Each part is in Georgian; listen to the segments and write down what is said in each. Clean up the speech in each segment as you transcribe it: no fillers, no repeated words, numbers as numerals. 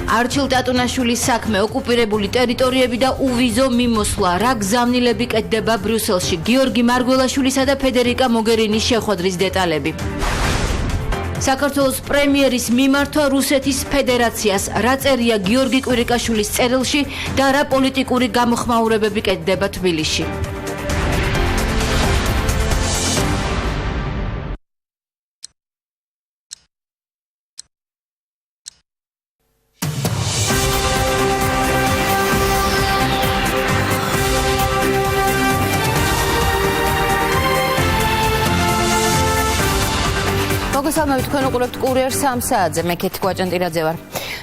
არჩილ ტატუნაშვილის საქმე, ოკუპირებული ტერიტორიები და უვიზო მიმოსვლა, რა გზავნილები კეთდება ბრიუსელში, გიორგი მარგველაშვილისა და ფედერიკა მოგერინის შეხვედრის დეტალები. საქართველოს პრემიერის მიმართვა რუსეთის ფედერაციას, რა წერია გიორგი კვირიკაშვილის წერილში და რა პოლიტიკური გამოხმაურებები კეთდება თბილისში. მოგესალმებით, თქვენ უყურებთ კურიერ 3 საათზე, მე კეთი გვაჭანტირაძე ვარ.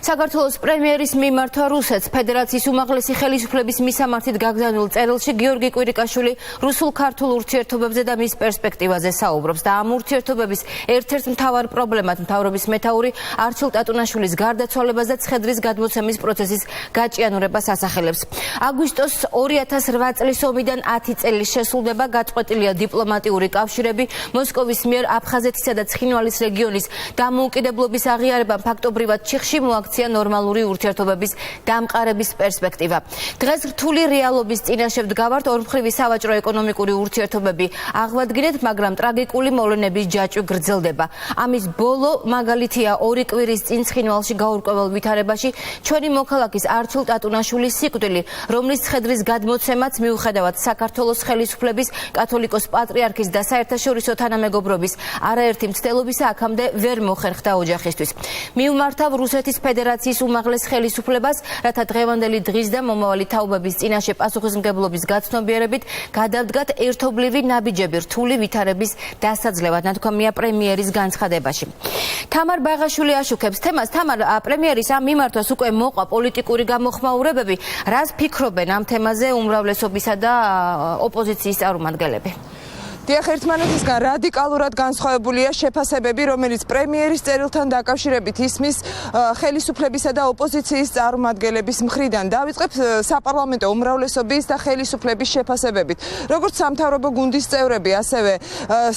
საქართველოს პრემიერის მიმართვა რუსეთს ფედერაციის უმაღლესი ხელისუფლების მისამართით გაგზავნილ წერილში გიორგი კვირიკაშვილი რუსულ-ქართულ ურთიერთობებზე და მის პერსპექტივაზე საუბრობს და ამ ურთიერთობების ერთ-ერთ მთავარ პრობლემად მთავრობის მეთაური არჩილ ტატუნაშვილის გარდაცვალებას და ცხედრის გადმოცემის პროცესის გაჭიანურებას ასახელებს. აგვისტოს 2008 წლის ომიდან 10 წელი შესრულდება, გაწყვეტილია დიპლომატიური კავშირები, მოსკოვის მიერ აფხაზეთისა და ცხინვალის რეგიონის დამოუკიდებლობის აღიარებამ ფაქტობრივად ჩიხში მოაქცია ნორმალური ურთიერთობების დამყარების პერსპექტივა. დღეს რთული რეალობის წინაშე ვდგავართ, ორმხრივი სავაჭრო-ეკონომიკური ურთიერთობები აღვადგინეთ, მაგრამ ტრაგიკული მოვლენების ჯაჭვი გრძელდება. ამის ბოლო მაგალითია 2 კვირის წინ ცხინვალში გაურკვეველ ვითარებაში ჩვენი მოქალაქის არჩილ ტატუნაშვილის სიკვდილი, რომლის ცხედრის გადმოცემაც მიუხედავად საქართველოს ხელისუფლების, კათოლიკოს პატრიარქის და საერთაშორისო თანამეგობრობის არაერთი მცდელობისა აქამდე ვერ მოხერხდა ოჯახისთვის. მიუმართავ რუსეთის ფედერაციის უმაღლეს ხელისუფლებას, რათა დღევანდელი დღის და მომავალი თაობების წინაშე პასუხისმგებლობის გაცნობიერებით გადავდგათ ერთობლივი ნაბიჯები რთული ვითარების დასაძლევად, ნათქვამია პრემიერის განცხადებაში. თამარ ბაღაშვილი აშუქებს თემას. თამარ, პრემიერის ამ მიმართვას უკვე მოყვა პოლიტიკური გამოხმაურებები, რას ფიქრობენ ამ თემაზე უმრავლესობისა და ოპოზიციის წარმომადგენლები? დიახ, ერთმანეთისგან რადიკალურად განსხვავებულია შეფასებები, რომელიც პრემიერის წერილთან დაკავშირებით ისმის ხელისუფლებისა და ოპოზიციის წარმომადგენლების მხრიდან. დავიწყებ საპარლამენტო უმრავლესობის და ხელისუფლების შეფასებებით. როგორც სამთავრობო გუნდის წევრები, ასევე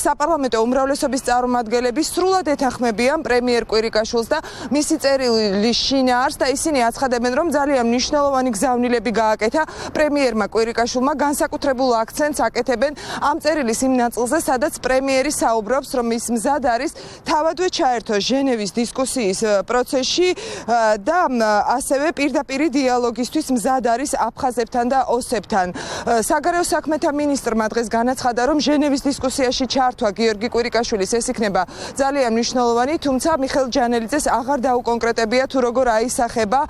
საპარლამენტო უმრავლესობის წარმომადგენლები სრულად ეთანხმებიან პრემიერ კვირიკაშვილს და მისი წერილის შინაარსს და ისინი აცხადებენ, რომ ძალიან მნიშვნელოვანი გზავნილები გააკეთა პრემიერმა კვირიკაშვილმა, განსაკუთრებულ აქცენტს აკეთებენ ამ წერილის იმ ნაწილზე, სადაც პრემიერი საუბრობს, რომ ის მზად არის თავადვე ჩაერთოს ჟენევის დისკუსიის პროცესში და ასევე პირდაპირი დიალოგისთვის მზად არის აფხაზებთან და ოსებთან. საგარეო საქმეთა მინისტრმა დღეს განაცხადა, რომ ჟენევის დისკუსიაში ჩართვა გიორგი კვირიკაშვილის ეს იქნება ძალიან მნიშვნელოვანი, თუმცა მიხეილ ჯანელიძეს აღარ დაუკონკრეტებია თუ როგორ აისახება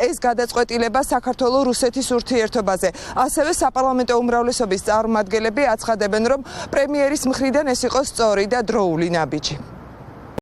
ეს გადაწყვეტილება საქართველოს-რუსეთის ურთიერთობაზე. ასევე საპარლამენტო უმრავლესობის წარმომადგენლები აცხადებენ, რომ პრემიერის მხრიდან ეს იყო სწორი და დროული ნაბიჯი.